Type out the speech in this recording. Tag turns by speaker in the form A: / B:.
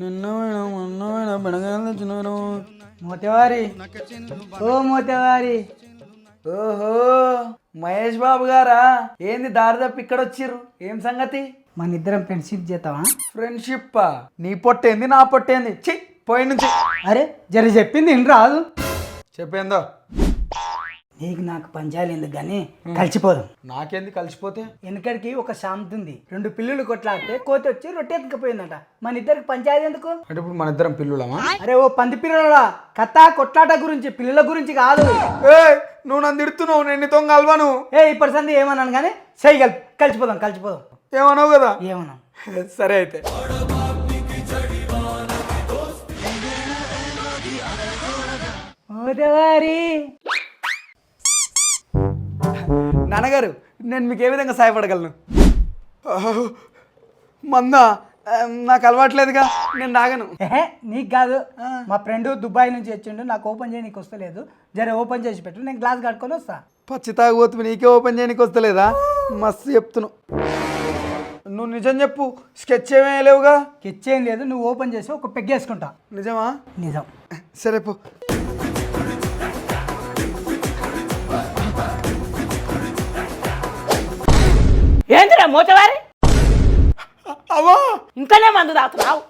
A: నిన్న బెడగాయలు తెచ్చినారు.
B: మోతేవారి ఓ మోతేవారి.
A: ఓహో మహేష్ బాబు గారా, ఏంది దారి తప్పి ఇక్కడ వచ్చిర్రు? ఏం సంగతి?
B: మన ఇద్దరం ఫ్రెండ్షిప్ చేద్దామా?
A: ఫ్రెండ్షిప్? నీ పొట్టేంది నా పొట్టేంది? చి పోయి నుంచి.
B: అరే జర చెప్పింది ఇన్ రాదు.
A: చెప్పేందో.
B: నీకు నాకు పంచాయలు ఎందుకు కానీ కలిసిపోదాం.
A: నాకేంది కలిసిపోతే?
B: వెనకడికి ఒక సామెత ఉంది, 2 పిల్లులు కొట్లాడితే కోతి వచ్చి రొట్టె ఎత్తుకుపోయిందట. మన ఇద్దరికి పంచాయతీ ఎందుకు?
A: అంటే ఇప్పుడు మన ఇద్దరం పిల్లులమా?
B: అరే ఓ పంది పిల్లల కథ కొట్లాట గురించి, పిల్లల గురించి కాదు.
A: నువ్వు నన్ను తిడుతున్నావు, నేను నీతో కలవను.
B: ఇప్పుడు సంది ఏమన్నాను కానీ సై కలిసిపోదాం కలిసిపోదాం.
A: ఏమన్నావు కదా?
B: ఏమన్నా
A: సరే అయితే.
B: మోతేవారి
A: నాన్నగారు, నేను మీకు ఏ విధంగా సహాయపడగలను? మందా నాకు అలవాట్లేదుగా, నేను తాగను.
B: నీకు కాదు, మా ఫ్రెండ్ దుబాయ్ నుంచి వచ్చిండు, నాకు ఓపెన్ చేయడానికి వస్తలేదు. జర ఓపెన్ చేసి పెట్టు, నేను గ్లాస్ కట్టుకొని వస్తా.
A: పచ్చి తాగుబోతు నీకే ఓపెన్ చేయడానికి వస్తలేదా? మస్తు చెప్తున్నావు. నువ్వు నిజం చెప్పు, స్కెచ్ ఏమీ లేవుగా?
B: స్కెచ్ ఏం లేదు, నువ్వు ఓపెన్ చేసి ఒక పెగ్గేసుకుంటా.
A: నిజమా?
B: నిజం.
A: సరే పో.
C: ఏంటిరా మోతవారి,
A: అవ్వా
C: ఇంకానే మందు తాగుతున్నావు?